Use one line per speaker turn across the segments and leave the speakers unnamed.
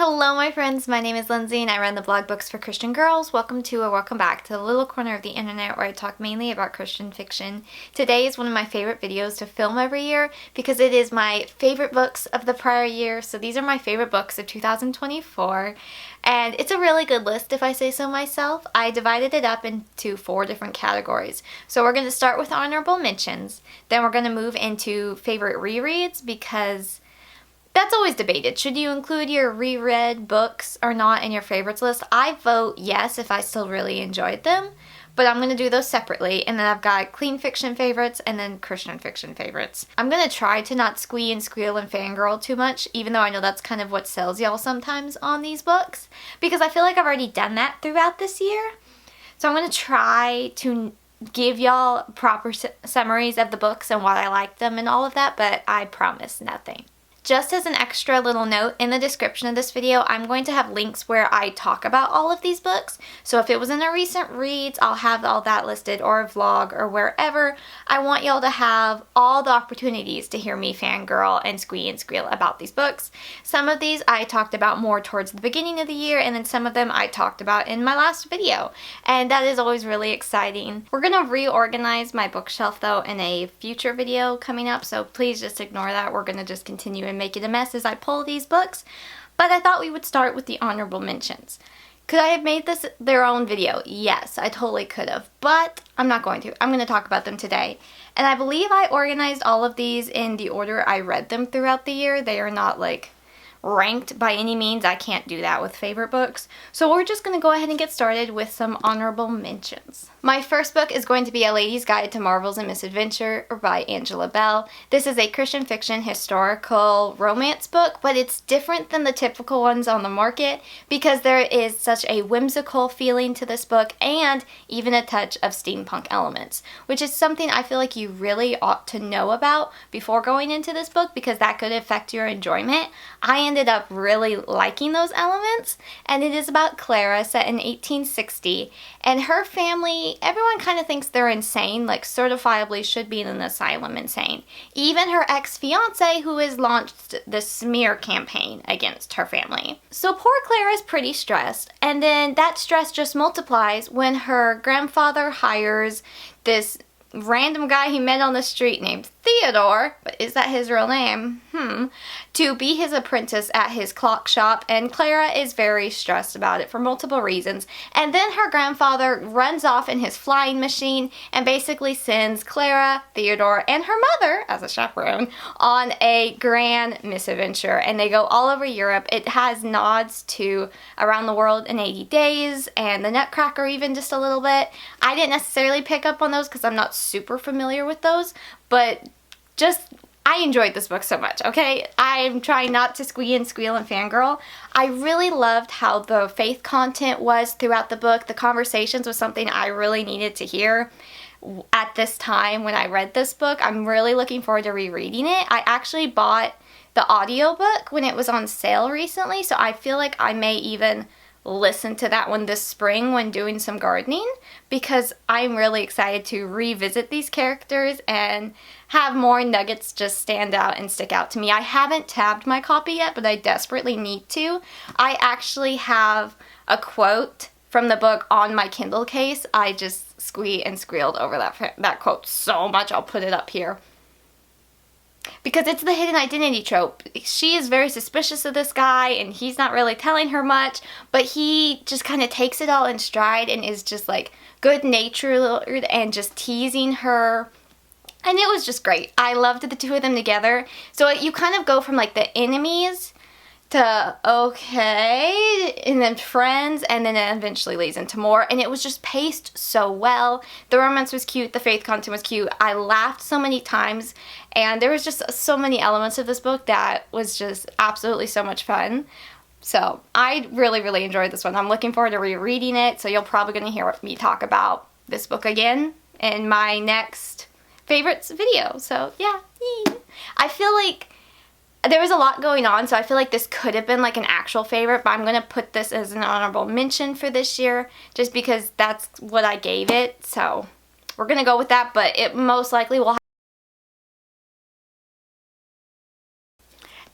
Hello my friends, my name is Lindsey and I run the blog Books for Christian Girls. Welcome to or welcome back to the little corner of the internet where I talk mainly about Christian fiction. Today is one of my favorite videos to film every year because it is my favorite books of the prior year. So these are my favorite books of 2024 and it's a really good list if I say so myself. I divided it up into 4 different categories. So we're going to start with honorable mentions, then we're going to move into favorite rereads because that's always debated. Should you include your reread books or not in your favorites list? I vote yes if I still really enjoyed them, but I'm going to do those separately. And then I've got clean fiction favorites and then Christian fiction favorites. I'm going to try to not squee and squeal and fangirl too much, even though I know that's kind of what sells y'all sometimes on these books, because I feel like I've already done that throughout this year. So I'm going to try to give y'all proper summaries of the books and why I like them and all of that, but I promise nothing. Just as an extra little note, in the description of this video, I'm going to have links where I talk about all of these books. So if it was in a recent reads, I'll have all that listed, or a vlog, or wherever. I want y'all to have all the opportunities to hear me fangirl and squee and squeal about these books. Some of these I talked about more towards the beginning of the year, and then some of them I talked about in my last video. And that is always really exciting. We're going to reorganize my bookshelf though in a future video coming up, so please just ignore that. We're going to just continue and make it a mess as I pull these books, but I thought we would start with the honorable mentions. Could I have made this their own video? Yes, I totally could have, but I'm not going to. I'm going to talk about them today. And I believe I organized all of these in the order I read them throughout the year. They are not like ranked by any means. I can't do that with favorite books. So we're just going to go ahead and get started with some honorable mentions. My first book is going to be A Lady's Guide to Marvels and Misadventure by Angela Bell. This is a Christian fiction historical romance book, but it's different than the typical ones on the market because there is such a whimsical feeling to this book and even a touch of steampunk elements, which is something I feel like you really ought to know about before going into this book because that could affect your enjoyment. I ended up really liking those elements, and it is about Clara, set in 1860, and her family, everyone kind of thinks they're insane, like certifiably should be in an asylum insane. Even her ex-fiance, who has launched the smear campaign against her family. So poor Clara is pretty stressed, and then that stress just multiplies when her grandfather hires this random guy he met on the street named Theodore, but is that his real name? To be his apprentice at his clock shop, and Clara is very stressed about it for multiple reasons. And then her grandfather runs off in his flying machine and basically sends Clara, Theodore, and her mother, as a chaperone, on a grand misadventure, and they go all over Europe. It has nods to Around the World in 80 Days and The Nutcracker even just a little bit. I didn't necessarily pick up on those because I'm not super familiar with those, but I enjoyed this book so much, okay? I'm trying not to squee and squeal and fangirl. I really loved how the faith content was throughout the book. The conversations was something I really needed to hear at this time when I read this book. I'm really looking forward to rereading it. I actually bought the audiobook when it was on sale recently, so I feel like I may even listen to that one this spring when doing some gardening because I'm really excited to revisit these characters and have more nuggets just stand out and stick out to me. I haven't tabbed my copy yet, but I desperately need to. I actually have a quote from the book on my Kindle case. I just squeaked and squealed over that quote so much. I'll put it up here. Because it's the hidden identity trope. She is very suspicious of this guy and he's not really telling her much, but he just kind of takes it all in stride and is just like good-natured and just teasing her. And it was just great. I loved the two of them together. So you kind of go from like the enemies to okay, and then friends, and then it eventually leads into more, and it was just paced so well. The romance was cute, the faith content was cute. I laughed so many times, and there was just so many elements of this book that was just absolutely so much fun. So I really, really enjoyed this one. I'm looking forward to rereading it, so you're probably going to hear me talk about this book again in my next favorites video. So yeah, I feel like there was a lot going on, so I feel like this could have been like an actual favorite, but I'm going to put this as an honorable mention for this year just because that's what I gave it. So we're going to go with that, but it most likely will.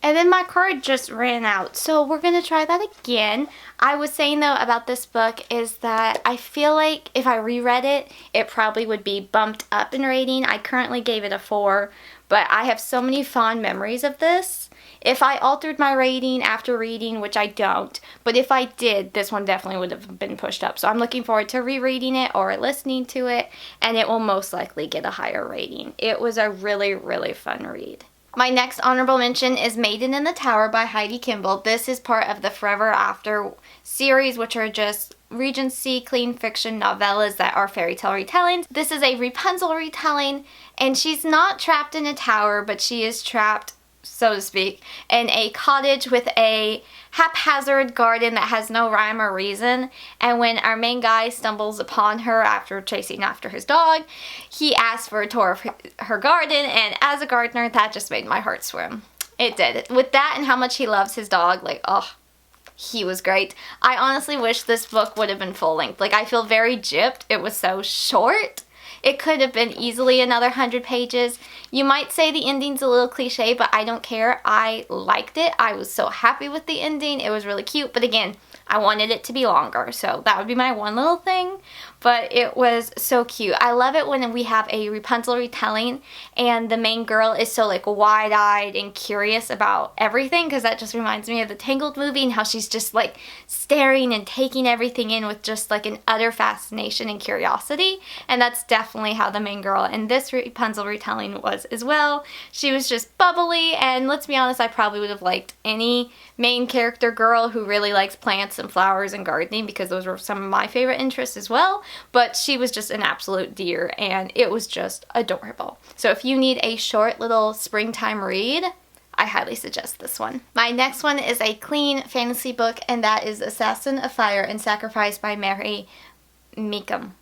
And then my card just ran out, so we're going to try that again. I was saying, though, about this book is that I feel like if I reread it, it probably would be bumped up in rating. I currently gave it a 4, but I have so many fond memories of this. If I altered my rating after reading, which I don't, but if I did, this one definitely would have been pushed up. So I'm looking forward to rereading it or listening to it, and it will most likely get a higher rating. It was a really, really fun read. My next honorable mention is Maiden in the Tower by Heidi Kimball. This is part of the Forever After series, which are just Regency clean fiction novellas that are fairy tale retellings. This is a Rapunzel retelling, and she's not trapped in a tower, but she is trapped, so to speak, in a cottage with a haphazard garden that has no rhyme or reason. And when our main guy stumbles upon her after chasing after his dog, he asks for a tour of her garden, and as a gardener, that just made my heart swim. It did. With that and how much he loves his dog, like, oh, he was great. I honestly wish this book would have been full length. Like, I feel very gypped. It was so short. It could have been easily another 100 pages. You might say the ending's a little cliche, but I don't care. I liked it. I was so happy with the ending. It was really cute. But again, I wanted it to be longer. So that would be my one little thing. But it was so cute. I love it when we have a Rapunzel retelling and the main girl is so like wide-eyed and curious about everything, because that just reminds me of the Tangled movie and how she's just like staring and taking everything in with just like an utter fascination and curiosity. And that's definitely how the main girl in this Rapunzel retelling was as well. She was just bubbly, and let's be honest, I probably would have liked any main character girl who really likes plants and flowers and gardening, because those were some of my favorite interests as well. But she was just an absolute dear, and it was just adorable. So if you need a short little springtime read, I highly suggest this one. My next one is a clean fantasy book, and that is Assassin of Fire and Sacrifice by Mary Mecham.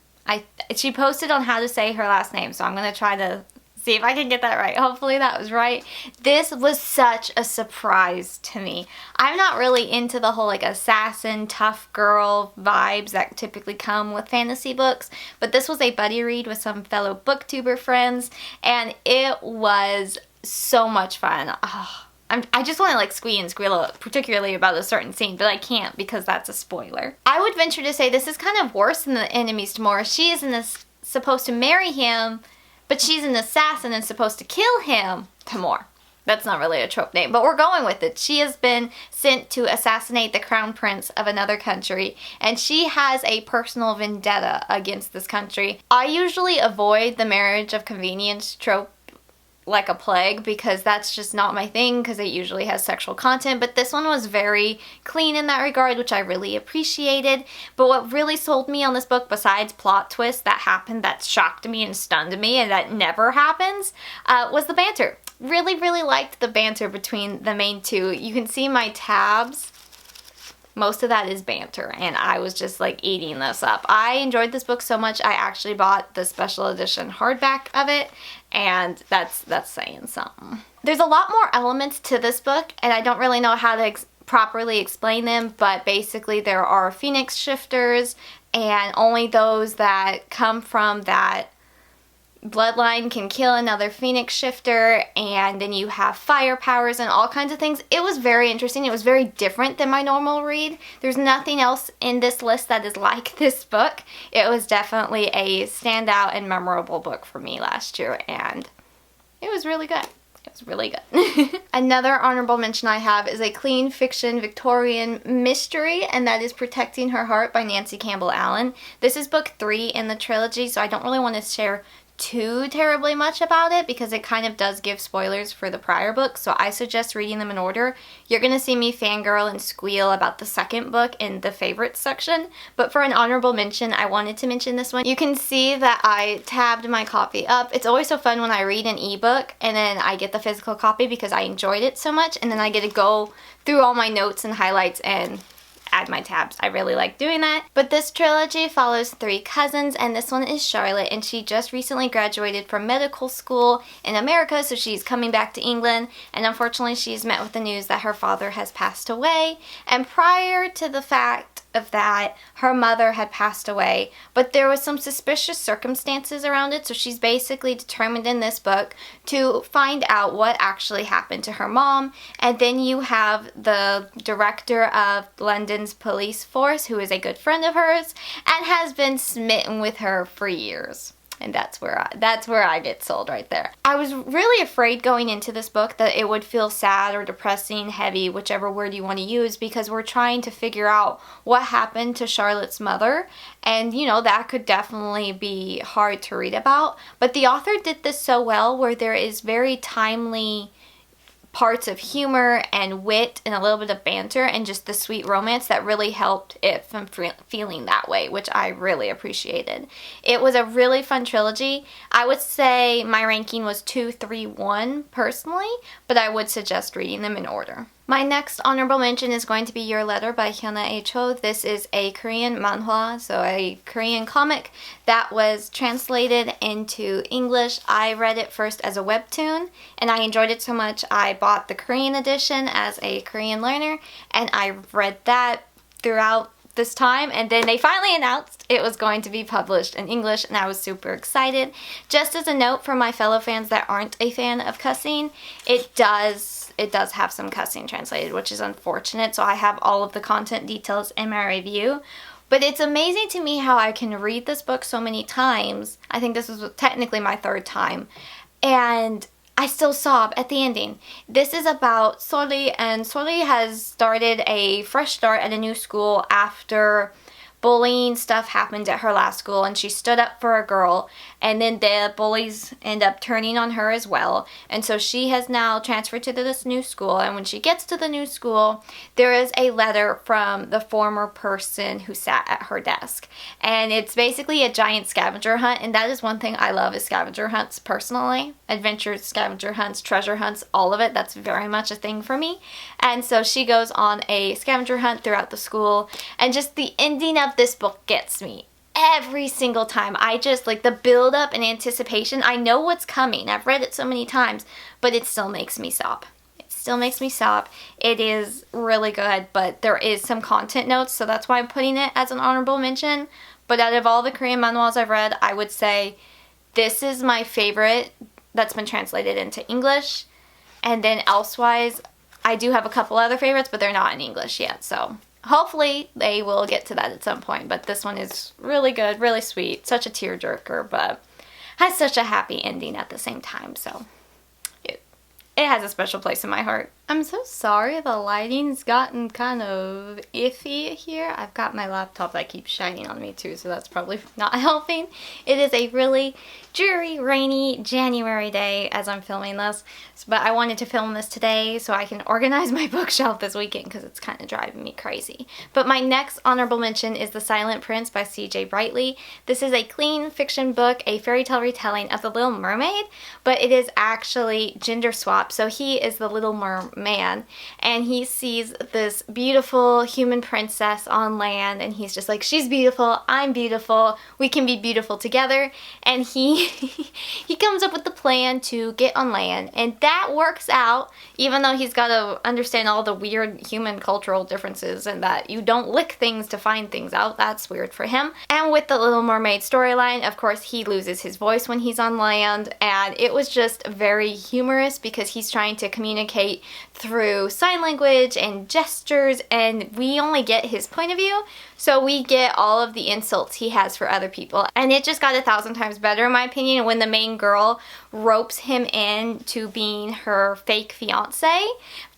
She posted on how to say her last name, so I'm going to try to see if I can get that right. Hopefully that was right. This was such a surprise to me. I'm not really into the whole like assassin, tough girl vibes that typically come with fantasy books, but this was a buddy read with some fellow booktuber friends, and it was so much fun. Oh, I just want to like squeal and squeal, particularly about a certain scene, but I can't because that's a spoiler. I would venture to say this is kind of worse than the enemies to more. She is supposed to marry him, but she's an assassin and supposed to kill him to more. That's not really a trope name, but we're going with it. She has been sent to assassinate the crown prince of another country, and she has a personal vendetta against this country. I usually avoid the marriage of convenience trope like a plague, because that's just not my thing, because it usually has sexual content, but this one was very clean in that regard, which I really appreciated. But what really sold me on this book, besides plot twists that happened that shocked me and stunned me, and that never happens, was the banter. Really, really liked the banter between the main two. You can see my tabs. Most of that is banter, and I was just like eating this up. I enjoyed this book so much, I actually bought the special edition hardback of it, and that's saying something. There's a lot more elements to this book, and I don't really know how to properly explain them, but basically there are phoenix shifters, and only those that come from that bloodline can kill another phoenix shifter, and then you have fire powers and all kinds of things. It was very interesting. It was very different than my normal read. There's nothing else in this list that is like this book. It was definitely a standout and memorable book for me last year, and it was really good. It was really good. Another honorable mention I have is a clean fiction Victorian mystery, and that is Protecting Her Heart by Nancy Campbell Allen. This is book 3 in the trilogy, so I don't really want to share too terribly much about it because it kind of does give spoilers for the prior books, so I suggest reading them in order. You're gonna see me fangirl and squeal about the second book in the favorites section, but for an honorable mention, I wanted to mention this one. You can see that I tabbed my copy up. It's always so fun when I read an ebook and then I get the physical copy because I enjoyed it so much, and then I get to go through all my notes and highlights and add my tabs. I really like doing that. But this trilogy follows 3 cousins, and this one is Charlotte, and she just recently graduated from medical school in America, so she's coming back to England, and unfortunately she's met with the news that her father has passed away. And prior to the fact of that her mother had passed away, but there was some suspicious circumstances around it, so she's basically determined in this book to find out what actually happened to her mom. And then you have the director of London's police force, who is a good friend of hers and has been smitten with her for years. And that's where I get sold right there. I was really afraid going into this book that it would feel sad or depressing, heavy, whichever word you want to use, because we're trying to figure out what happened to Charlotte's mother. And, you know, that could definitely be hard to read about. But the author did this so well, where there is very timely parts of humor and wit and a little bit of banter and just the sweet romance that really helped it from feeling that way, which I really appreciated. It was a really fun trilogy. I would say my ranking was 2, 3, 1 personally, but I would suggest reading them in order. My next honorable mention is going to be Your Letter by Hyeon A Cho. This is a Korean manhwa, so a Korean comic that was translated into English. I read it first as a webtoon, and I enjoyed it so much I bought the Korean edition as a Korean learner, and I read that throughout this time, and then they finally announced it was going to be published in English, and I was super excited. Just as a note for my fellow fans that aren't a fan of cussing, it does have some cussing translated, which is unfortunate, so I have all of the content details in my review. But it's amazing to me how I can read this book so many times. I think this was technically my 3rd time, and I still sob at the ending. This is about Soli, and Soli has started a fresh start at a new school after bullying stuff happened at her last school, and she stood up for a girl, and then the bullies end up turning on her as well. And so she has now transferred to this new school, and when she gets to the new school, there is a letter from the former person who sat at her desk. And it's basically a giant scavenger hunt, and that is one thing I love is scavenger hunts personally. Adventures, scavenger hunts, treasure hunts, all of it. That's very much a thing for me. And so she goes on a scavenger hunt throughout the school, and just the ending of this book gets me every single time. I just like the build up and anticipation. I know what's coming. I've read it so many times, but it still makes me sob. It still makes me sob. It is really good, but there is some content notes, so that's why I'm putting it as an honorable mention. But out of all the Korean manhwas I've read, I would say this is my favorite that's been translated into English. And then elsewise, I do have a couple other favorites, but they're not in English yet, so hopefully they will get to that at some point. But this one is really good, really sweet, such a tearjerker, but has such a happy ending at the same time, so it has a special place in my heart. I'm so sorry the lighting's gotten kind of iffy here. I've got my laptop that keeps shining on me too, so that's probably not helping. It is a really dreary, rainy January day as I'm filming this, but I wanted to film this today so I can organize my bookshelf this weekend because it's kind of driving me crazy. But my next honorable mention is The Silent Prince by C.J. Brightley. This is a clean fiction book, a fairy tale retelling of The Little Mermaid, but it is actually gender swap. So he is the Little Merman, and he sees this beautiful human princess on land, and he's just like, she's beautiful, I'm beautiful, we can be beautiful together. And he comes up with the plan to get on land, and that works out, even though he's got to understand all the weird human cultural differences and that you don't lick things to find things out. That's weird for him. And with the Little Mermaid storyline, of course, he loses his voice when he's on land, and it was just very humorous because he's trying to communicate through sign language and gestures, and we only get his point of view, so we get all of the insults he has for other people. And it just got 1,000 times better in my opinion when the main girl ropes him in to being her fake fiance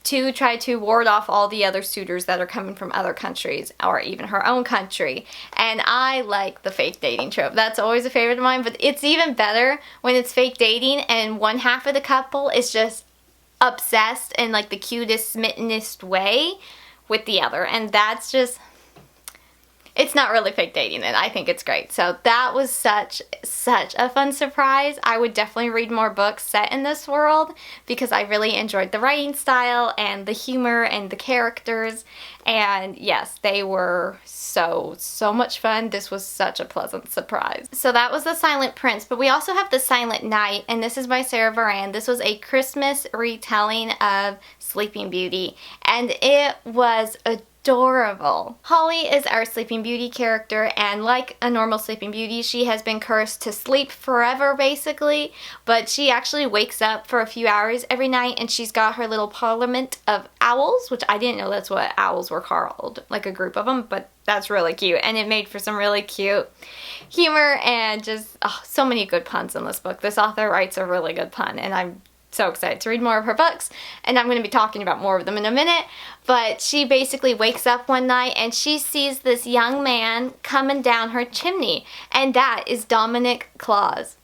to try to ward off all the other suitors that are coming from other countries or even her own country. And I like the fake dating trope. That's always a favorite of mine, but it's even better when it's fake dating and one half of the couple is just obsessed in like the cutest, smittenest way with the other. And that's just, it's not really fake dating, and I think it's great. So that was such a fun surprise. I would definitely read more books set in this world because I really enjoyed the writing style and the humor and the characters. And yes, they were so much fun. This was such a pleasant surprise. So that was The Silent Prince, but we also have The Silent Night, and this is by Sarah Beran. This was a Christmas retelling of Sleeping Beauty, and it was adorable. adorable. Holly is our Sleeping Beauty character, and like a normal Sleeping Beauty, she has been cursed to sleep forever basically, but she actually wakes up for a few hours every night, and she's got her little parliament of owls, which I didn't know that's what owls were called, like a group of them, but that's really cute, and it made for some really cute humor and just so many good puns in this book. This author writes a really good pun, and I'm so excited to read more of her books, and I'm going to be talking about more of them in a minute. But she basically wakes up one night and she sees this young man coming down her chimney, and that is Dominic Claus.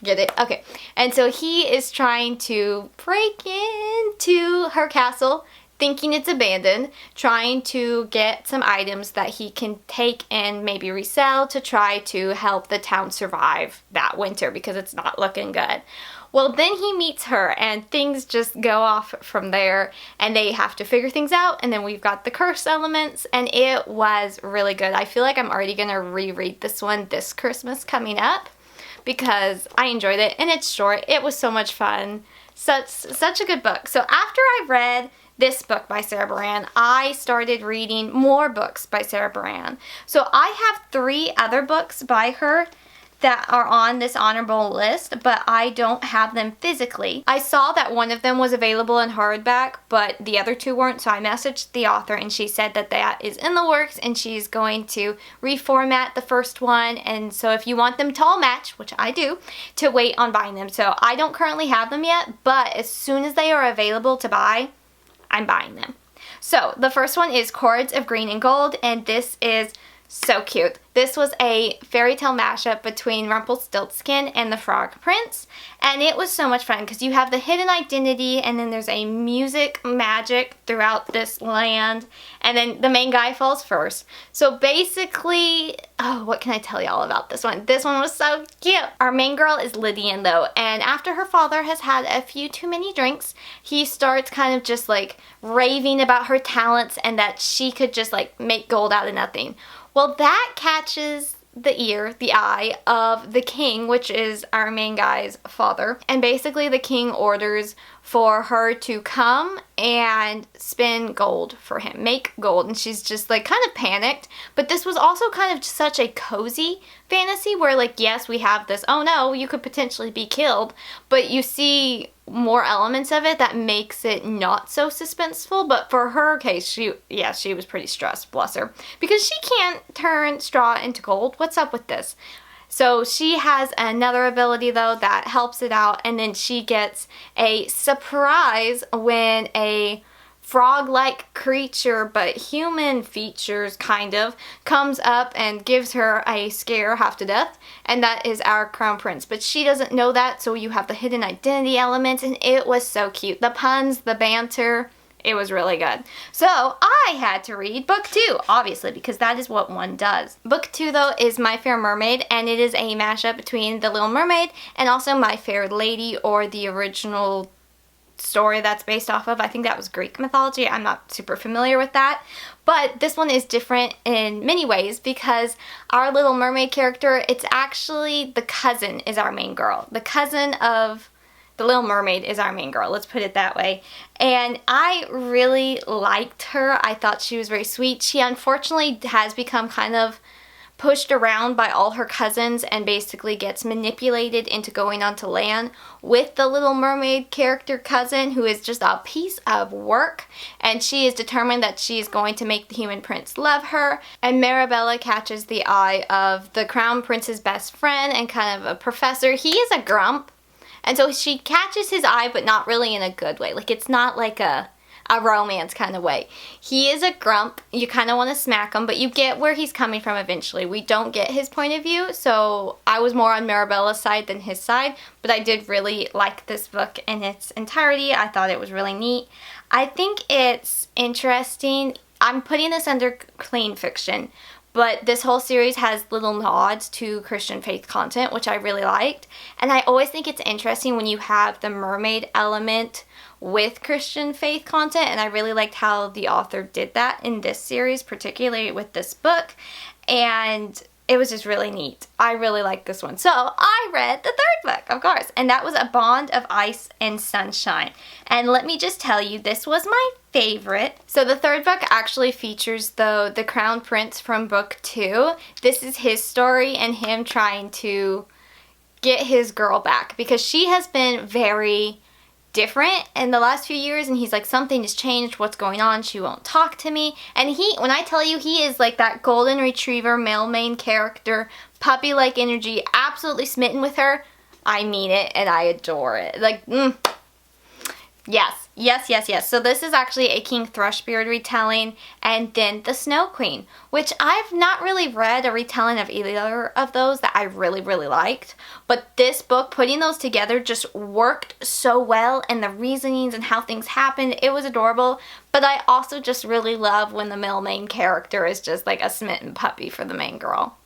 Get it? Okay. And so he is trying to break into her castle, thinking it's abandoned, trying to get some items that he can take and maybe resell to try to help the town survive that winter, because it's not looking good. Well, then he meets her and things just go off from there, and they have to figure things out, and then we've got the curse elements, and it was really good. I feel like I'm already going to reread this one this Christmas coming up because I enjoyed it, and it's short. It was so much fun. Such a good book. So after I read this book by Sarah Beran, I started reading more books by Sarah Beran. So I have 3 other books by her that are on this honorable list, but I don't have them physically. I saw that one of them was available in hardback, but the other 2 weren't, so I messaged the author and she said that that is in the works and she's going to reformat the first one, and so if you want them to all match, which I do, to wait on buying them. So I don't currently have them yet, but as soon as they are available to buy, I'm buying them. So the first one is Chords of Green and Gold, and this is so cute. This was a fairy tale mashup between Rumpelstiltskin and the Frog Prince, and it was so much fun because you have the hidden identity, and then there's a music magic throughout this land, and then the main guy falls first. So basically, what can I tell y'all about this one? This one was so cute. Our main girl is Lydian though, and after her father has had a few too many drinks, he starts kind of just like raving about her talents and that she could just like make gold out of nothing. Well, that catches the eye of the king, which is our main guy's father. And basically the king orders for her to come and spin gold for him, make gold. And she's just like kind of panicked. But this was also kind of such a cozy fantasy where like, yes, we have this, oh no, you could potentially be killed. But you see more elements of it that makes it not so suspenseful. But for her case, she was pretty stressed, bless her, because she can't turn straw into gold. What's up with this? So she has another ability though that helps it out, and then she gets a surprise when a frog-like creature but human features kind of comes up and gives her a scare half to death, and that is our crown prince. But she doesn't know that, so you have the hidden identity element, and it was so cute. The puns, the banter, it was really good. So I had to read book 2, obviously, because that is what one does. Book 2 though is My Fair Mermaid, and it is a mashup between The Little Mermaid and also My Fair Lady, or the original story that's based off of. I think that was Greek mythology. I'm not super familiar with that. But this one is different in many ways because our Little Mermaid character, it's actually the cousin is our main girl. The cousin of the Little Mermaid is our main girl, let's put it that way. And I really liked her. I thought she was very sweet. She unfortunately has become kind of pushed around by all her cousins and basically gets manipulated into going onto land with the Little Mermaid character cousin, who is just a piece of work, and she is determined that she is going to make the human prince love her. And Marabella catches the eye of the crown prince's best friend and kind of a professor. He is a grump, and so she catches his eye, but not really in a good way. Like, it's not like a romance kind of way. He is a grump. You kind of want to smack him, but you get where he's coming from eventually. We don't get his point of view, so I was more on Marabella's side than his side, but I did really like this book in its entirety. I thought it was really neat. I think it's interesting. I'm putting this under clean fiction, but this whole series has little nods to Christian faith content, which I really liked. And I always think it's interesting when you have the mermaid element with Christian faith content, and I really liked how the author did that in this series, particularly with this book. And it was just really neat. I really liked this one. So I read the third book, of course, and that was A Bond of Ice and Sunshine. And let me just tell you, this was my favorite. So the third book actually features, though, the Crown Prince from book 2. This is his story and him trying to get his girl back because she has been very different in the last few years, and he's like, something has changed, what's going on, she won't talk to me. And when I tell you, he is like that golden retriever male main character, puppy like energy, absolutely smitten with her. I mean it, and I adore it. Like, yes. So this is actually a King Thrushbeard retelling, and then The Snow Queen, which I've not really read a retelling of either of those that I really, really liked. But this book, putting those together, just worked so well, and the reasonings and how things happened, it was adorable. But I also just really love when the male main character is just like a smitten puppy for the main girl.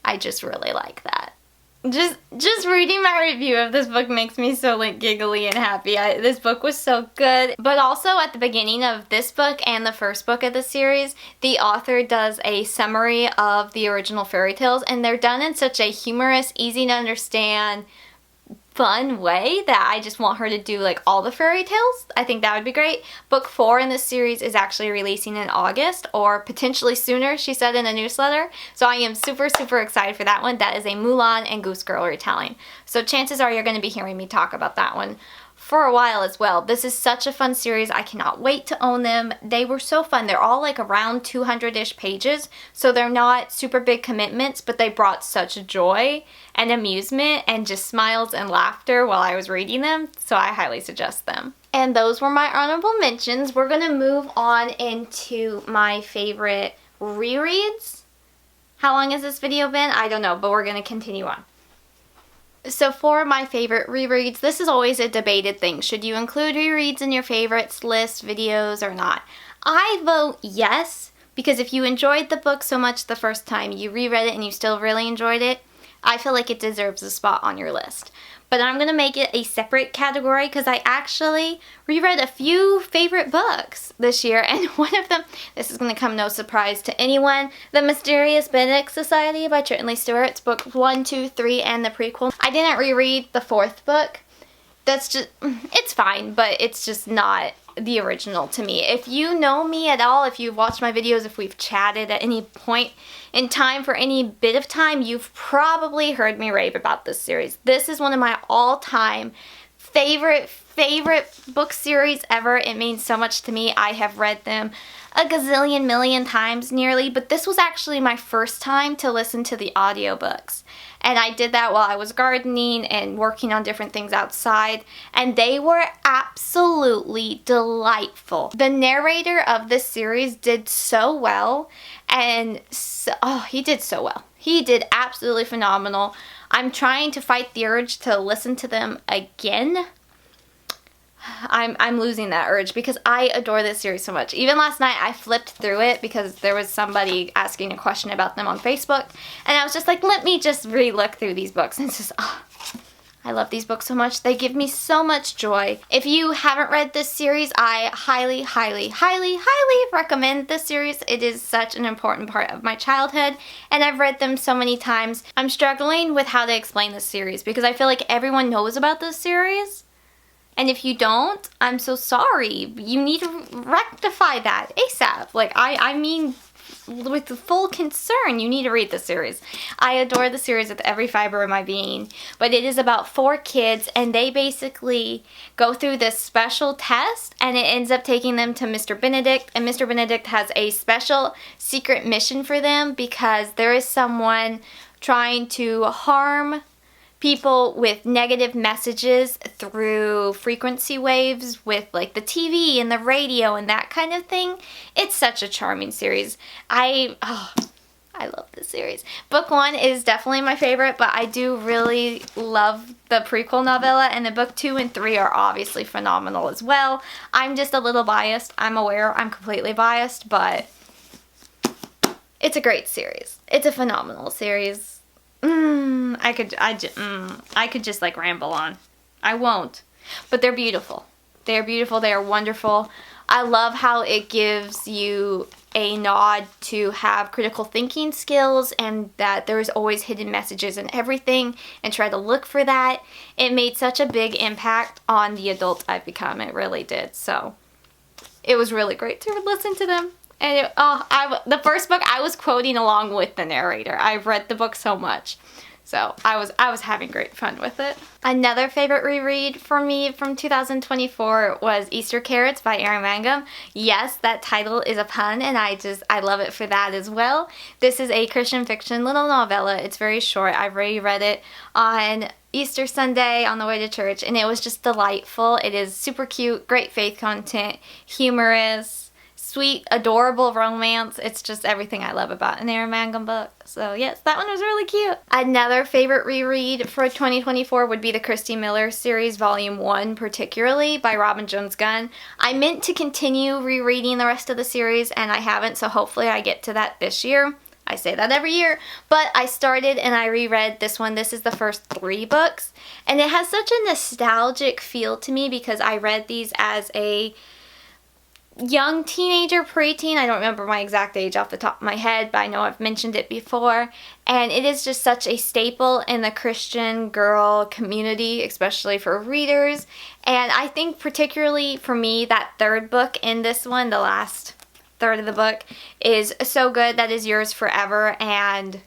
I just really like that. Just reading my review of this book makes me so like giggly and happy. This book was so good. But also at the beginning of this book and the first book of the series, the author does a summary of the original fairy tales, and they're done in such a humorous, easy to understand, fun way that I just want her to do like all the fairy tales. I think that would be great. Book 4 in this series is actually releasing in August, or potentially sooner, she said in a newsletter. So I am super, super excited for that one. That is a Mulan and Goose Girl retelling. So chances are you're going to be hearing me talk about that one for a while as well. This is such a fun series. I cannot wait to own them. They were so fun. They're all like around 200-ish pages, so they're not super big commitments, but they brought such joy and amusement and just smiles and laughter while I was reading them, so I highly suggest them. And those were my honorable mentions. We're gonna move on into my favorite rereads. How long has this video been? I don't know, but we're gonna continue on. So for my favorite rereads, this is always a debated thing. Should you include rereads in your favorites list videos or not? I vote yes, because if you enjoyed the book so much the first time, you reread it and you still really enjoyed it, I feel like it deserves a spot on your list. But I'm going to make it a separate category because I actually reread a few favorite books this year, and one of them, this is going to come no surprise to anyone, The Mysterious Benedict Society by Trenton Stewart. It's book 1, 2, 3, and the prequel. I didn't reread the 4th book. That's just, it's fine, but it's just not the original to me. If you know me at all, if you've watched my videos, if we've chatted at any point in time for any bit of time, you've probably heard me rave about this series. This is one of my all-time favorite book series ever. It means so much to me. I have read them a gazillion million times nearly, but this was actually my first time to listen to the audiobooks. And I did that while I was gardening and working on different things outside, and they were absolutely delightful. The narrator of this series did so well, and he did so well. He did absolutely phenomenal. I'm trying to fight the urge to listen to them again. I'm losing that urge because I adore this series so much. Even last night I flipped through it because there was somebody asking a question about them on Facebook, and I was just like, let me just re-look through these books. And it's just, I love these books so much. They give me so much joy. If you haven't read this series, I highly, highly, highly, highly recommend this series. It is such an important part of my childhood, and I've read them so many times. I'm struggling with how to explain this series because I feel like everyone knows about this series. And if you don't, I'm so sorry. You need to rectify that ASAP. Like, I mean, with full concern, you need to read this series. I adore the series with every fiber of my being. But it is about 4 kids, and they basically go through this special test, and it ends up taking them to Mr. Benedict. And Mr. Benedict has a special secret mission for them because there is someone trying to harm people with negative messages through frequency waves with like the TV and the radio and that kind of thing. It's such a charming series. I love this series. Book 1 is definitely my favorite, but I do really love the prequel novella, and the book 2 and 3 are obviously phenomenal as well. I'm just a little biased. I'm aware I'm completely biased, but it's a great series. It's a phenomenal series. I could just like ramble on. I won't. But they're beautiful. They are beautiful. They are wonderful. I love how it gives you a nod to have critical thinking skills and that there's always hidden messages in everything and try to look for that. It made such a big impact on the adult I've become. It really did. So it was really great to listen to them. And the first book I was quoting along with the narrator. I've read the book so much. So I was having great fun with it. Another favorite reread for me from 2024 was Easter Carrots by Erin Mangum. Yes, that title is a pun, and I love it for that as well. This is a Christian fiction little novella. It's very short. I've already read it on Easter Sunday on the way to church, and it was just delightful. It is super cute, great faith content, humorous, sweet, adorable romance. It's just everything I love about an Erin Mangum book. So yes, that one was really cute. Another favorite reread for 2024 would be the Christy Miller series, Volume 1 particularly, by Robin Jones Gunn. I meant to continue rereading the rest of the series and I haven't, so hopefully I get to that this year. I say that every year, but I started and I reread this one. This is the first 3 books, and it has such a nostalgic feel to me because I read these as a young teenager, preteen. I don't remember my exact age off the top of my head, but I know I've mentioned it before. And it is just such a staple in the Christian girl community, especially for readers. And I think particularly for me, that 3rd book in this one, the last third of the book, is so good. That is Yours Forever. And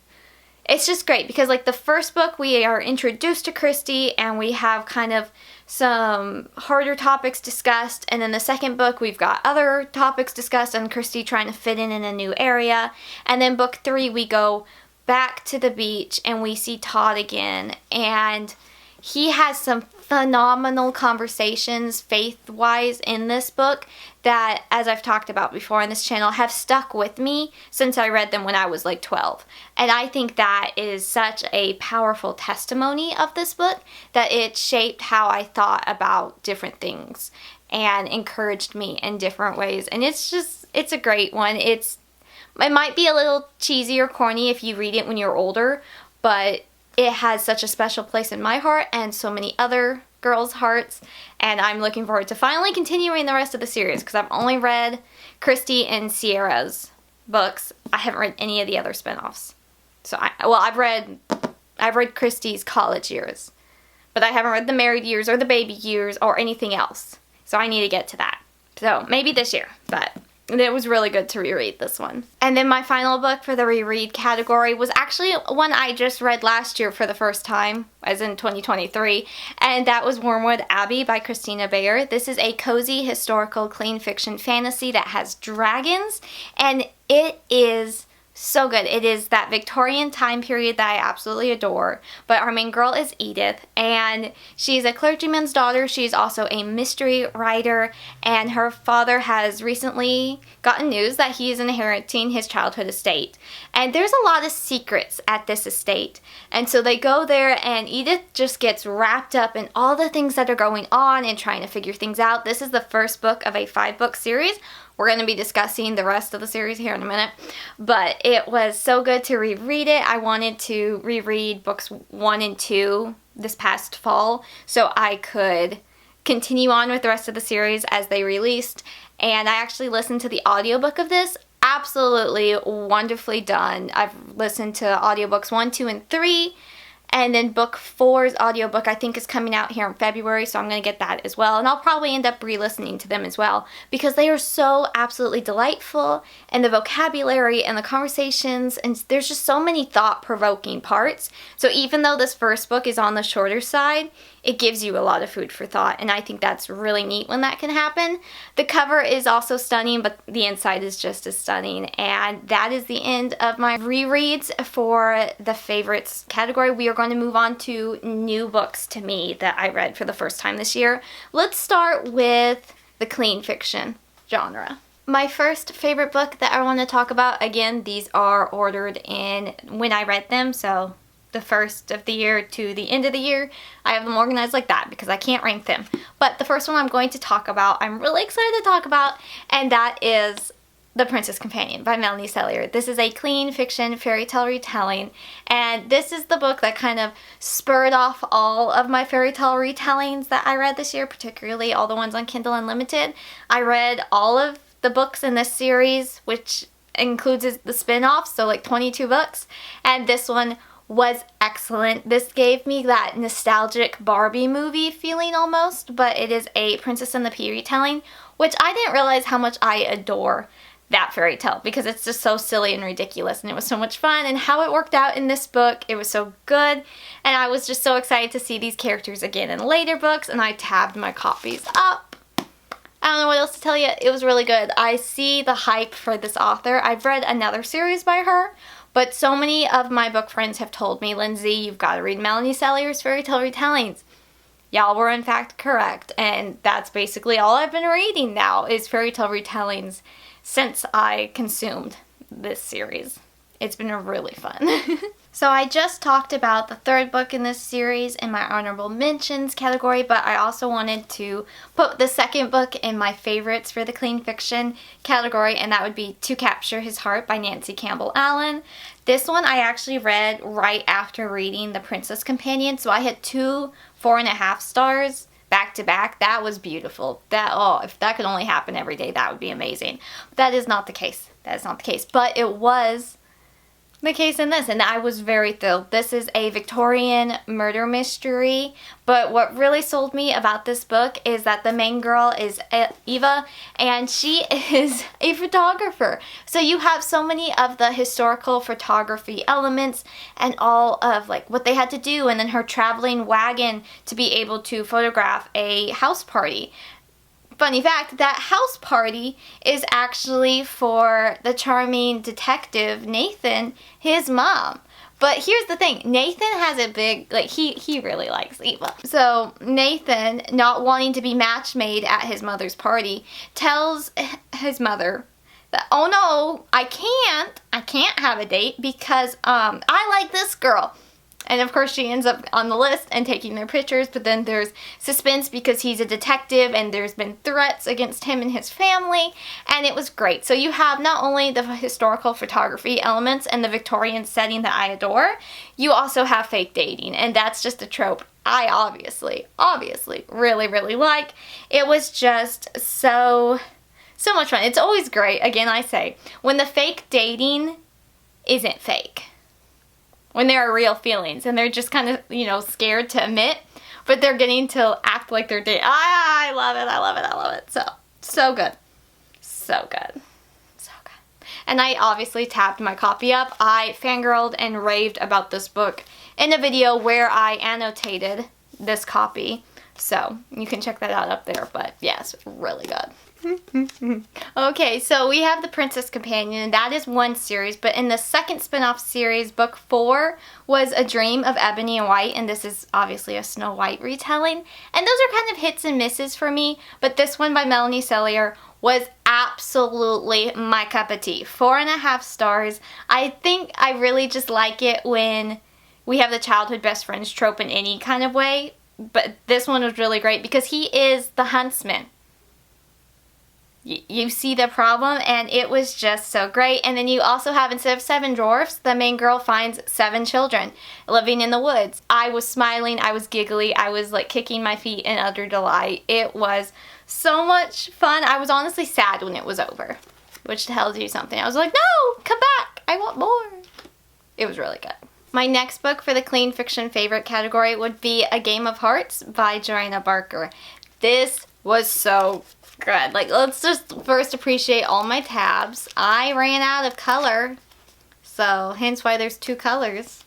it's just great because like the first book, we are introduced to Christy and we have kind of some harder topics discussed, and then the second book we've got other topics discussed and Christy trying to fit in a new area, and then book 3 we go back to the beach and we see Todd again, and he has some phenomenal conversations faith-wise in this book that, as I've talked about before on this channel, have stuck with me since I read them when I was like 12. And I think that is such a powerful testimony of this book that it shaped how I thought about different things and encouraged me in different ways. And it's a great one. It might be a little cheesy or corny if you read it when you're older, but it has such a special place in my heart and so many other girls' hearts, and I'm looking forward to finally continuing the rest of the series because I've only read Christy and Sierra's books. I haven't read any of the other spinoffs. So I've read Christy's college years, but I haven't read the married years or the baby years or anything else. So I need to get to that. So maybe this year, but it was really good to reread this one. And then my final book for the reread category was actually one I just read last year for the first time, as in 2023, and that was Wormwood Abbey by Christina Bayer. This is a cozy, historical, clean fiction fantasy that has dragons, and it is so good. It is that Victorian time period that I absolutely adore. But our main girl is Edith, and she's a clergyman's daughter. She's also a mystery writer, and her father has recently gotten news that he is inheriting his childhood estate. And there's a lot of secrets at this estate. And so they go there, and Edith just gets wrapped up in all the things that are going on and trying to figure things out. This is the first book of a 5-book series. We're going to be discussing the rest of the series here in a minute, but it was so good to reread it. I wanted to reread books 1 and 2 this past fall so I could continue on with the rest of the series as they released, and I actually listened to the audiobook of this. Absolutely wonderfully done. I've listened to audiobooks 1, 2, and 3. And then book 4's audiobook I think is coming out here in February, so I'm going to get that as well. And I'll probably end up re-listening to them as well because they are so absolutely delightful, and the vocabulary and the conversations, and there's just so many thought-provoking parts. So even though this first book is on the shorter side, it gives you a lot of food for thought, and I think that's really neat when that can happen. The cover is also stunning, but the inside is just as stunning. And that is the end of my rereads for the favorites category. We are going to move on to new books to me that I read for the first time this year. Let's start with the clean fiction genre. My first favorite book that I want to talk about, again, these are ordered in when I read them, so the first of the year to the end of the year. I have them organized like that because I can't rank them. But the first one I'm going to talk about, I'm really excited to talk about, and that is The Princess Companion by Melanie Sellier. This is a clean fiction fairy tale retelling, and this is the book that kind of spurred off all of my fairy tale retellings that I read this year, particularly all the ones on Kindle Unlimited. I read all of the books in this series, which includes the spin-offs, so like 22 books, and this one was excellent. This gave me that nostalgic Barbie movie feeling almost, but it is a Princess and the Pea retelling, which I didn't realize how much I adore that fairy tale because it's just so silly and ridiculous, and it was so much fun, and how it worked out in this book, it was so good, and I was just so excited to see these characters again in later books, and I tabbed my copies up. I don't know what else to tell you. It was really good. I see the hype for this author. I've read another series by her, but so many of my book friends have told me, Lindsey, you've got to read Melanie Sellier's fairy tale retellings. Y'all were in fact correct, and that's basically all I've been reading now is fairy tale retellings since I consumed this series. It's been really fun. So I just talked about the third book in this series in my honorable mentions category, but I also wanted to put the second book in my favorites for the clean fiction category, and that would be To Capture His Heart by Nancy Campbell Allen. This one I actually read right after reading The Princess Companion, so I had 2 4.5 stars back to back. That was beautiful. If that could only happen every day, that would be amazing. But that is not the case. That is not the case. But it was the case in this, and I was very thrilled. This is a Victorian murder mystery, but what really sold me about this book is that the main girl is Eva, and she is a photographer. So you have so many of the historical photography elements and all of like what they had to do, and then her traveling wagon to be able to photograph a house party. Funny fact, that house party is actually for the charming detective Nathan, his mom. But here's the thing, Nathan has a big, like, he really likes Eva. So Nathan, not wanting to be match made at his mother's party, tells his mother that, oh no, I can't have a date because I like this girl. And of course she ends up on the list and taking their pictures, but then there's suspense because he's a detective and there's been threats against him and his family, and it was great. So you have not only the historical photography elements and the Victorian setting that I adore, you also have fake dating, and that's just a trope I obviously really, really like. It was just so much fun. It's always great, again I say, when the fake dating isn't fake. When there are real feelings and they're just kind of, you know, scared to admit, but they're getting to act like they're dating. I love it, I love it, I love it. So good. So good. So good. And I obviously tabbed my copy up. I fangirled and raved about this book in a video where I annotated this copy. So you can check that out up there, but yes, really good. Okay, so we have The Princess Companion, and that is one series, but in the second spin-off series, book 4 was A Dream of Ebony and White, and this is obviously a Snow White retelling, and those are kind of hits and misses for me, but this one by Melanie Sellier was absolutely my cup of tea. 4.5 stars. I think I really just like it when we have the childhood best friends trope in any kind of way, but this one was really great because he is the huntsman. You see the problem, and it was just so great. And then you also have, instead of 7 dwarfs, the main girl finds 7 children living in the woods. I was smiling, I was giggly, I was like kicking my feet in utter delight. It was so much fun. I was honestly sad when it was over, which tells you something. I was like, no, come back, I want more. It was really good. My next book for the clean fiction favorite category would be A Game of Hearts by Joanna Barker. This was so good. Like, let's just first appreciate all my tabs. I ran out of color, so hence why there's 2 colors.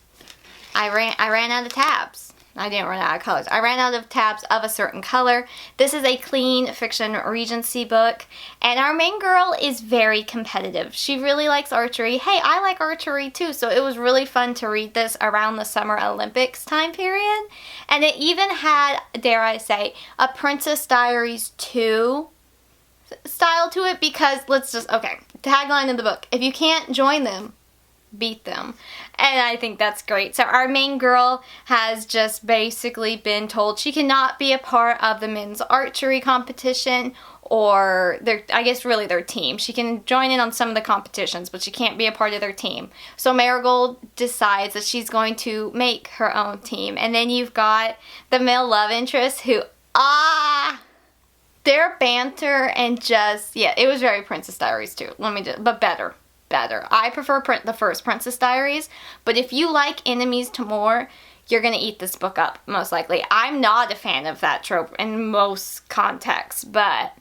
I ran out of tabs. I didn't run out of colors. I ran out of tabs of a certain color. This is a clean fiction Regency book, and our main girl is very competitive. She really likes archery. Hey, I like archery too, so it was really fun to read this around the Summer Olympics time period. And it even had, dare I say, a Princess Diaries 2 style to it, because tagline of the book, if you can't join them, beat them. And I think that's great. So our main girl has just basically been told she cannot be a part of the men's archery competition, or I guess really their team. She can join in on some of the competitions, but she can't be a part of their team. So Marigold decides that she's going to make her own team. And then you've got the male love interest who, their banter and just, yeah, it was very Princess Diaries too. But better. better. I prefer the first Princess Diaries, but if you like enemies to more, you're going to eat this book up, most likely. I'm not a fan of that trope in most contexts, but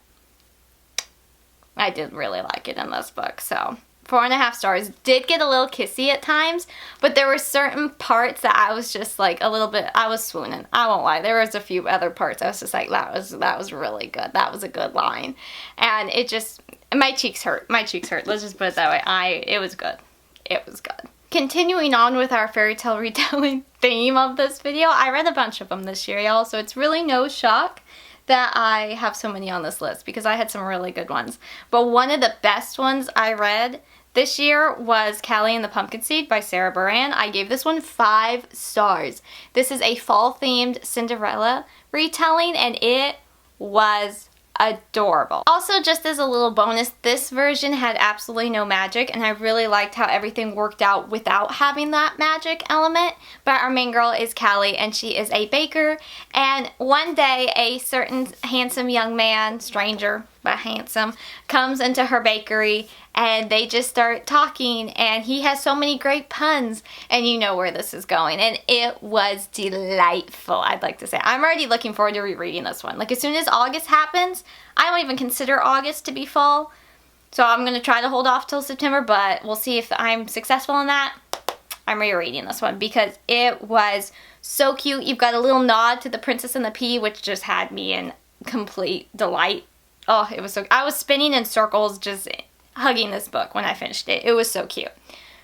I did really like it in this book, so 4.5 stars. Did get a little kissy at times, but there were certain parts that I was just like a little bit, I was swooning. I won't lie. There was a few other parts I was just like, that was really good. That was a good line. And it just, my cheeks hurt. My cheeks hurt. Let's just put it that way. It was good. It was good. Continuing on with our fairy tale retelling theme of this video, I read a bunch of them this year, y'all, so it's really no shock that I have so many on this list because I had some really good ones. But one of the best ones I read this year was Callie and the Pumpkin Seed by Sarah Beran. I gave this one 5 stars. This is a fall-themed Cinderella retelling, and it was adorable. Also, just as a little bonus, this version had absolutely no magic, and I really liked how everything worked out without having that magic element. But our main girl is Callie, and she is a baker, and one day a certain handsome young man, stranger but handsome, comes into her bakery, and they just start talking, and he has so many great puns, and you know where this is going, and it was delightful, I'd like to say. I'm already looking forward to rereading this one. Like, as soon as August happens, I don't even consider August to be fall, so I'm going to try to hold off till September, but we'll see if I'm successful in that. I'm rereading this one because it was so cute. You've got a little nod to The Princess and the Pea, which just had me in complete delight. Oh, it was so, I was spinning in circles just hugging this book when I finished it. It was so cute.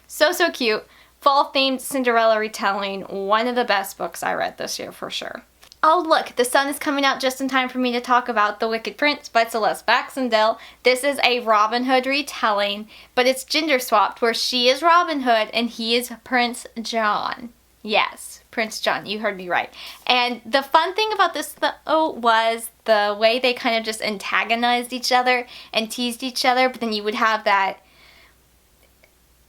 So, so cute. Fall-themed Cinderella retelling. One of the best books I read this year for sure. Oh look, the sun is coming out just in time for me to talk about The Wicked Prince by Celeste Baxendale. This is a Robin Hood retelling, but it's gender swapped where she is Robin Hood and he is Prince John. Yes, Prince John, you heard me right. And the fun thing about this though was the way they kind of just antagonized each other and teased each other, but then you would have that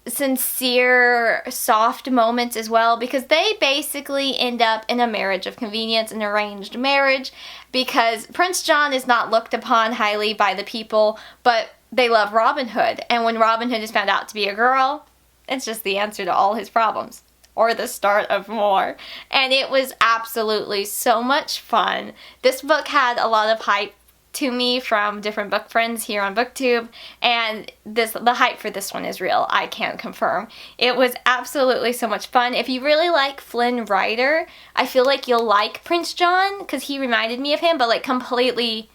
sincere, soft moments as well, because they basically end up in a marriage of convenience, an arranged marriage, because Prince John is not looked upon highly by the people, but they love Robin Hood, and when Robin Hood is found out to be a girl, it's just the answer to all his problems, or the start of more, and it was absolutely so much fun. This book had a lot of hype to me from different book friends here on BookTube, and the hype for this one is real. I can confirm. It was absolutely so much fun. If you really like Flynn Rider, I feel like you'll like Prince John, because he reminded me of him, but like completely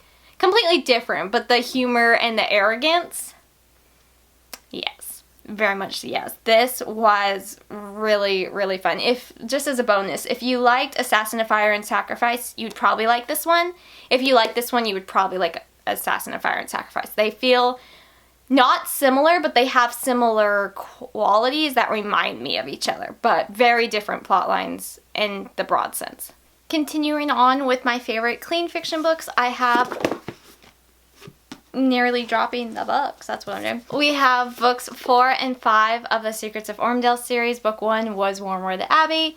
different. But the humor and the arrogance, yes, very much yes. This was really, really fun. If, just as a bonus, if you liked Assassin of Fire and Sacrifice, you'd probably like this one. If you like this one, you would probably like Assassin of Fire and Sacrifice. They feel not similar, but they have similar qualities that remind me of each other, but very different plot lines in the broad sense. Continuing on with my favorite clean fiction books, I have nearly dropping the books. That's what I'm doing. We have books 4 and 5 of the Secrets of Ormdale series. Book 1 was Wormwood Abbey.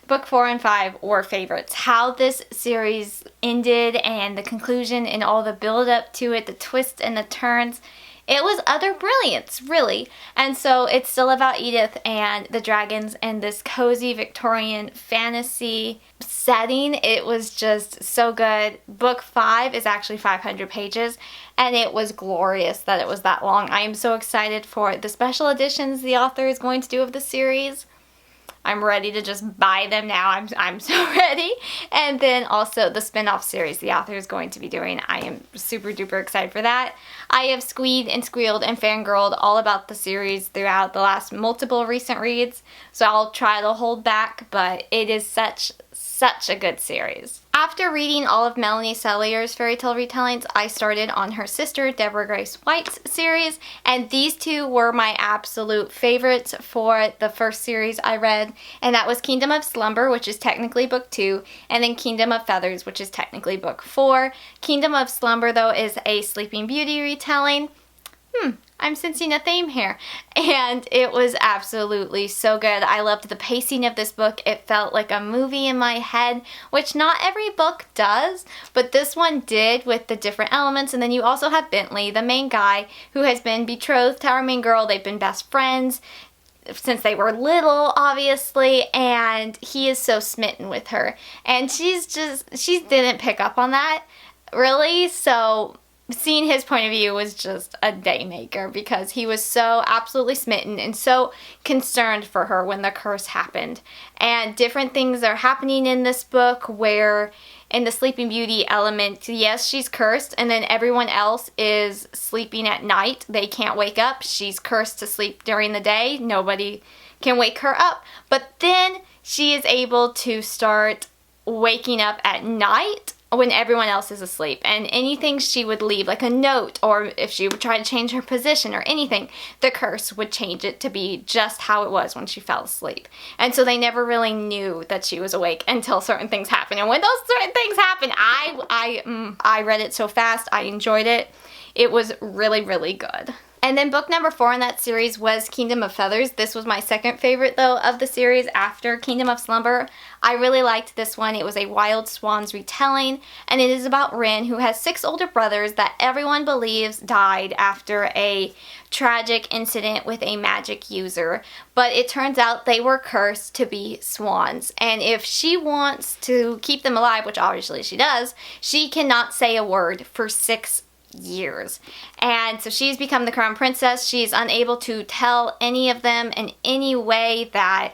Book 4 and 5 were favorites. How this series ended and the conclusion and all the build up to it, the twists and the turns, it was utter brilliance, really. And so it's still about Edith and the dragons and this cozy Victorian fantasy setting. It was just so good. Book 5 is actually 500 pages, and it was glorious that it was that long. I am so excited for the special editions the author is going to do of the series. I'm ready to just buy them now. I'm so ready. And then also the spin-off series the author is going to be doing. I am super duper excited for that. I have squeed and squealed and fangirled all about the series throughout the last multiple recent reads, so I'll try to hold back, but it is such a good series. After reading all of Melanie Sellier's fairy tale retellings, I started on her sister Deborah Grace White's series, and these two were my absolute favorites for the first series I read, and that was Kingdom of Slumber, which is technically book 2, and then Kingdom of Feathers, which is technically book 4. Kingdom of Slumber, though, is a Sleeping Beauty retelling. I'm sensing a theme here. And it was absolutely so good. I loved the pacing of this book. It felt like a movie in my head, which not every book does, but this one did with the different elements. And then you also have Bentley, the main guy, who has been betrothed to our main girl. They've been best friends since they were little, obviously, and he is so smitten with her. And she didn't pick up on that, really, so seeing his point of view was just a day maker because he was so absolutely smitten and so concerned for her when the curse happened. And different things are happening in this book where in the Sleeping Beauty element, yes, she's cursed, and then everyone else is sleeping at night. They can't wake up. She's cursed to sleep during the day. Nobody can wake her up. But then she is able to start waking up at night when everyone else is asleep, and anything she would leave, like a note, or if she would try to change her position or anything, the curse would change it to be just how it was when she fell asleep. And so they never really knew that she was awake until certain things happened. And when those certain things happened, I read it so fast. I enjoyed it. It was really, really good. And then book number 4 in that series was Kingdom of Feathers. This was my second favorite, though, of the series after Kingdom of Slumber. I really liked this one. It was a Wild Swans retelling, and it is about Rin, who has 6 older brothers that everyone believes died after a tragic incident with a magic user. But it turns out they were cursed to be swans. And if she wants to keep them alive, which obviously she does, she cannot say a word for 6 years. And so she's become the crown princess. She's unable to tell any of them in any way that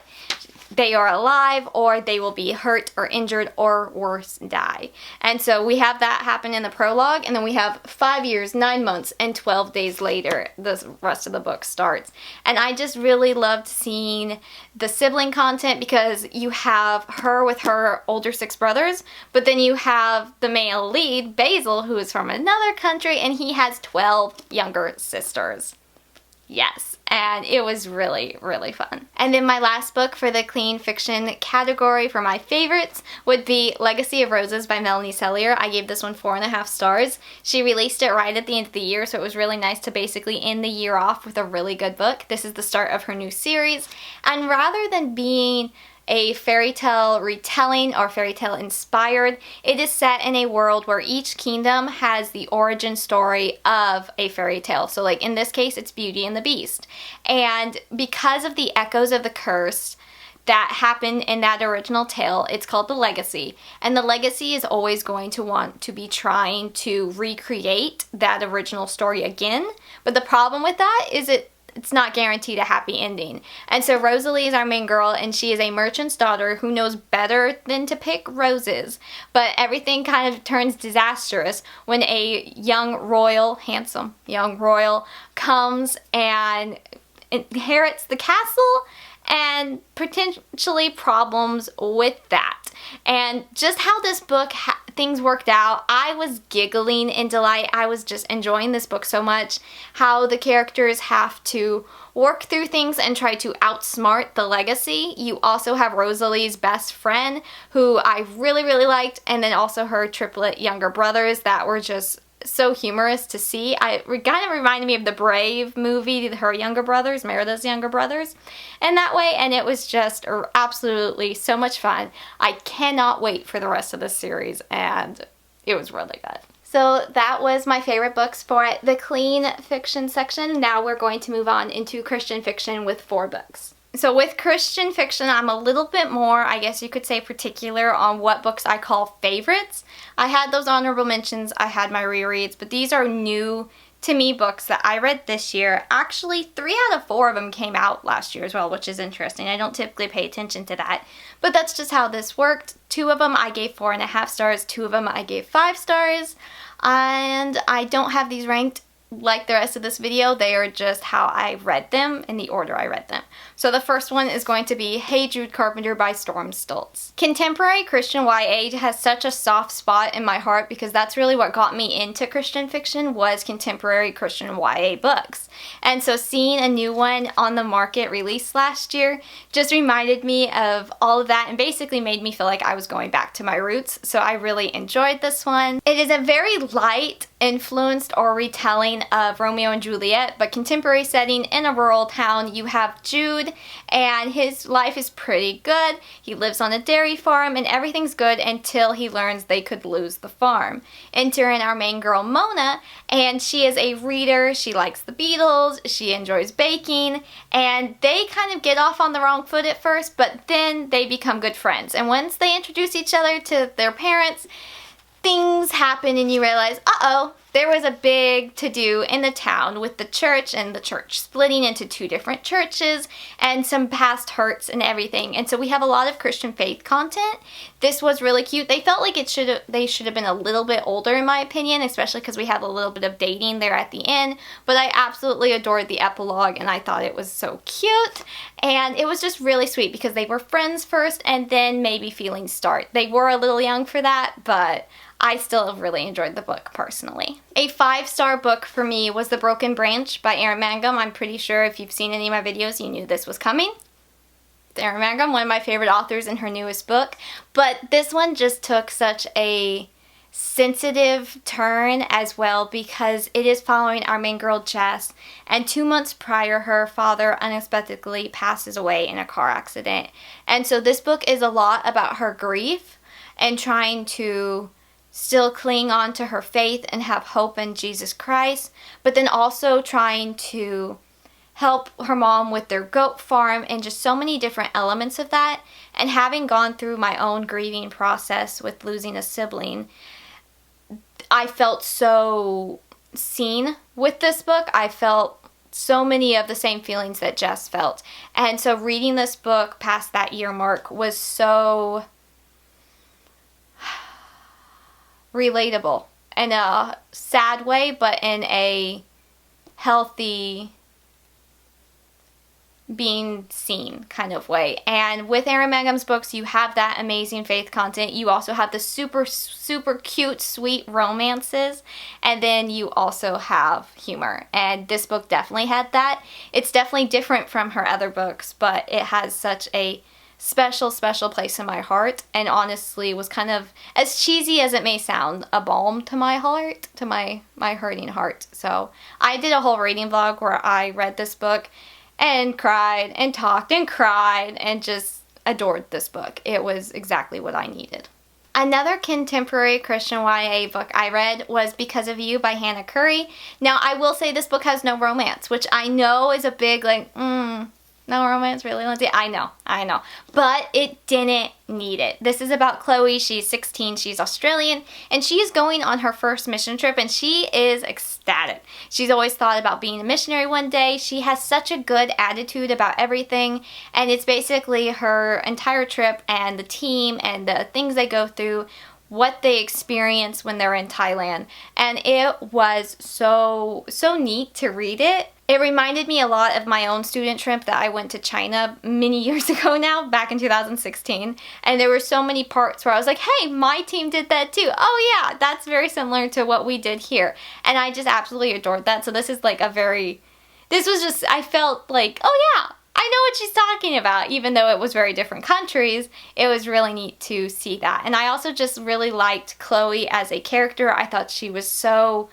they are alive, or they will be hurt or injured or worse, die. And so we have that happen in the prologue, and then we have 5 years, 9 months, and 12 days later the rest of the book starts. And I just really loved seeing the sibling content because you have her with her older 6 brothers, but then you have the male lead, Basil, who is from another country, and he has 12 younger sisters. Yes, and it was really, really fun. And then my last book for the clean fiction category for my favorites would be Legacy of Roses by Melanie Sellier. I gave this one 4.5 stars. She released it right at the end of the year, so it was really nice to basically end the year off with a really good book. This is the start of her new series, and rather than being a fairy tale retelling or fairy tale inspired, it is set in a world where each kingdom has the origin story of a fairy tale. So like in this case, it's Beauty and the Beast. And because of the echoes of the curse that happened in that original tale, it's called the Legacy. And the Legacy is always going to want to be trying to recreate that original story again. But the problem with that is it's not guaranteed a happy ending. And so Rosalie is our main girl, and she is a merchant's daughter who knows better than to pick roses. But everything kind of turns disastrous when a young royal, handsome young royal, comes and inherits the castle, and potentially problems with that. And just how this book things worked out, I was giggling in delight. I was just enjoying this book so much. How the characters have to work through things and try to outsmart the Legacy. You also have Rosalie's best friend, who I really, really liked, and then also her triplet younger brothers that were just so humorous to see. It kind of reminded me of the Brave movie, her younger brothers, Merida's younger brothers, in that way, and it was just absolutely so much fun. I cannot wait for the rest of the series, and it was really good. So that was my favorite books for the clean fiction section. Now we're going to move on into Christian fiction with 4 books. So with Christian fiction, I'm a little bit more, I guess you could say, particular on what books I call favorites. I had those honorable mentions, I had my rereads, but these are new to me books that I read this year. Actually, 3 out of 4 of them came out last year as well, which is interesting. I don't typically pay attention to that, but that's just how this worked. 2 of them I gave 4.5 stars, 2 of them I gave 5 stars, and I don't have these ranked like the rest of this video. They are just how I read them in the order I read them. So the first one is going to be Hey Jude Carpenter by Storm Stultz. Contemporary Christian YA has such a soft spot in my heart because that's really what got me into Christian fiction, was contemporary Christian YA books. And so seeing a new one on the market released last year just reminded me of all of that and basically made me feel like I was going back to my roots. So I really enjoyed this one. It is a very light influenced or retelling of Romeo and Juliet, but contemporary setting in a rural town. You have Jude, and his life is pretty good. He lives on a dairy farm, and everything's good until he learns they could lose the farm. Enter in our main girl, Mona, and she is a reader. She likes the Beatles, she enjoys baking, and they kind of get off on the wrong foot at first, but then they become good friends. And once they introduce each other to their parents, things happen and you realize, uh-oh, there was a big to-do in the town with the church and the church splitting into two different churches and some past hurts and everything. And so we have a lot of Christian faith content. This was really cute. They felt like they should have been a little bit older in my opinion, especially because we have a little bit of dating there at the end. But I absolutely adored the epilogue and I thought it was so cute. And it was just really sweet because they were friends first and then maybe feelings start. They were a little young for that, but I still really enjoyed the book personally. A 5-star book for me was The Broken Branch by Erin Mangum. I'm pretty sure if you've seen any of my videos, you knew this was coming. Erin Mangum, one of my favorite authors in her newest book. But this one just took such a sensitive turn as well because it is following our main girl Jess, and 2 months prior her father unexpectedly passes away in a car accident. And so this book is a lot about her grief and trying to still cling on to her faith and have hope in Jesus Christ, but then also trying to help her mom with their goat farm and just so many different elements of that. And having gone through my own grieving process with losing a sibling, I felt so seen with this book. I felt so many of the same feelings that Jess felt. And so reading this book past that year mark was so relatable in a sad way, but in a healthy, being seen kind of way. And with Erin Mangum's books, you have that amazing faith content. You also have the super, super cute, sweet romances. And then you also have humor. And this book definitely had that. It's definitely different from her other books, but it has such a special, special place in my heart, and honestly was kind of, as cheesy as it may sound, a balm to my heart, to my hurting heart. So I did a whole reading vlog where I read this book and cried and talked and cried and just adored this book. It was exactly what I needed. Another contemporary Christian YA book I read was Because of You by Hannah Curry. Now I will say this book has no romance, which I know is a big no romance, really, Lindsey? I know. But it didn't need it. This is about Chloe. She's 16. She's Australian. And she is going on her first mission trip. And she is ecstatic. She's always thought about being a missionary one day. She has such a good attitude about everything. And it's basically her entire trip and the team and the things they go through, what they experience when they're in Thailand. And it was so neat to read it. It reminded me a lot of my own student trip that I went to China many years ago now, back in 2016. And there were so many parts where I was like, hey, my team did that too. Oh yeah, that's very similar to what we did here. And I just absolutely adored that. So this is like I felt like, oh yeah, I know what she's talking about. Even though it was very different countries, it was really neat to see that. And I also just really liked Chloe as a character. I thought she was so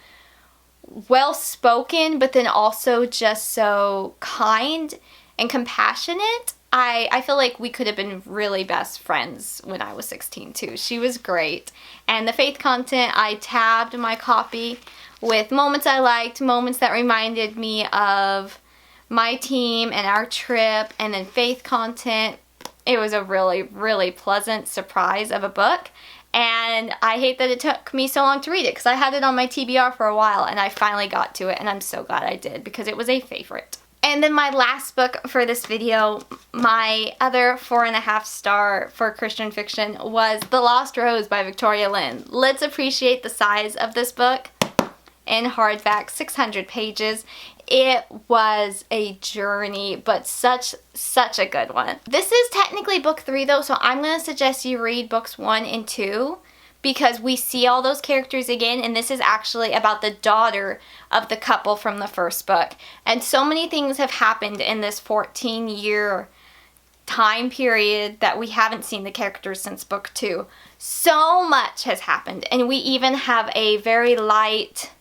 well-spoken, but then also just so kind and compassionate. I feel like we could have been really best friends when I was 16 too. She was great. And the faith content, I tabbed my copy with moments I liked, moments that reminded me of my team and our trip, and then faith content. It was a really, really pleasant surprise of a book. And I hate that it took me so long to read it because I had it on my TBR for a while and I finally got to it, and I'm so glad I did because it was a favorite. And then my last book for this video, my other 4.5 star for Christian fiction, was The Lost Rose by Victoria Lynn. Let's appreciate the size of this book. In hardback, 600 pages. It was a journey, but such a good one. This is technically book 3 though, so I'm going to suggest you read books 1 and 2 because we see all those characters again, and this is actually about the daughter of the couple from the first book. And so many things have happened in this 14-year time period that we haven't seen the characters since book 2. So much has happened, and we even have a very light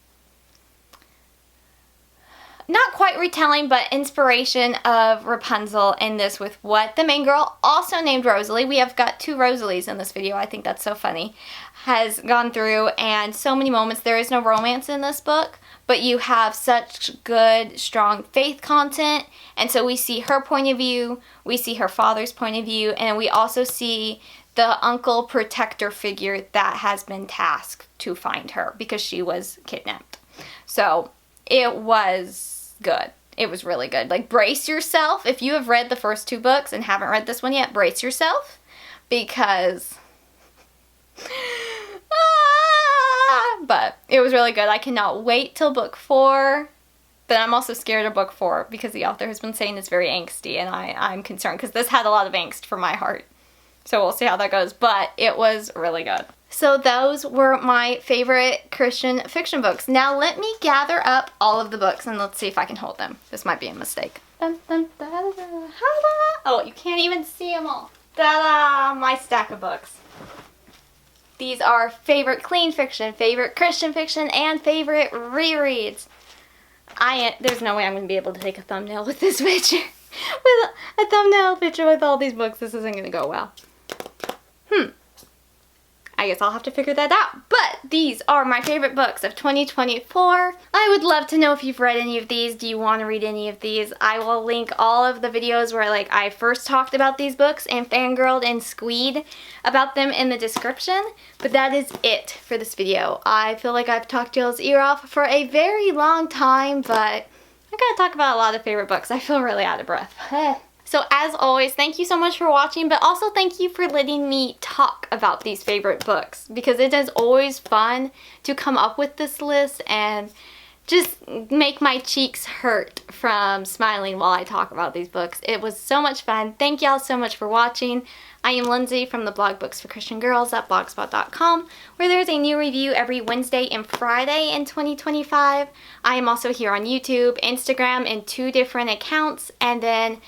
not quite retelling, but inspiration of Rapunzel in this with what the main girl, also named Rosalie, we have got 2 Rosalies in this video, I think that's so funny, has gone through, and so many moments. There is no romance in this book, but you have such good, strong faith content, and so we see her point of view, we see her father's point of view, and we also see the uncle protector figure that has been tasked to find her because she was kidnapped. So it was good. It was really good. Like, brace yourself. If you have read the first 2 books and haven't read this one yet, brace yourself, because but it was really good. I cannot wait till book 4. But I'm also scared of book 4 because the author has been saying it's very angsty, and I'm concerned because this had a lot of angst for my heart. So we'll see how that goes, but it was really good. So those were my favorite Christian fiction books. Now let me gather up all of the books and let's see if I can hold them. This might be a mistake. Dun, dun, da, da, da, da. Oh, you can't even see them all. Ta-da! My stack of books. These are favorite clean fiction, favorite Christian fiction, and favorite rereads. There's no way I'm going to be able to take a thumbnail with this picture. With a thumbnail picture with all these books, this isn't going to go well. I guess I'll have to figure that out. But these are my favorite books of 2024. I would love to know if you've read any of these. Do you want to read any of these? I will link all of the videos where I first talked about these books and fangirled and squeed about them in the description. But that is it for this video. I feel like I've talked y'all's ear off for a very long time, but I gotta talk about a lot of favorite books. I feel really out of breath. So as always, thank you so much for watching, but also thank you for letting me talk about these favorite books, because it is always fun to come up with this list and just make my cheeks hurt from smiling while I talk about these books. It was so much fun. Thank y'all so much for watching. I am Lindsey from the blog Books for Christian Girls at blogspot.com, where there's a new review every Wednesday and Friday in 2025. I am also here on YouTube, Instagram, and 2 different accounts, and then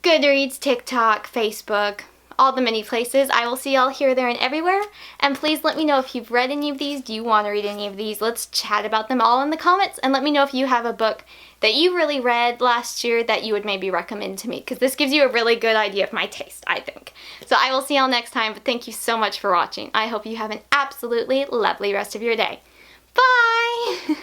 Goodreads, TikTok, Facebook, all the many places. I will see y'all here, there, and everywhere. And please let me know if you've read any of these. Do you want to read any of these? Let's chat about them all in the comments. And let me know if you have a book that you really read last year that you would maybe recommend to me, because this gives you a really good idea of my taste, I think. So I will see y'all next time, but thank you so much for watching. I hope you have an absolutely lovely rest of your day. Bye!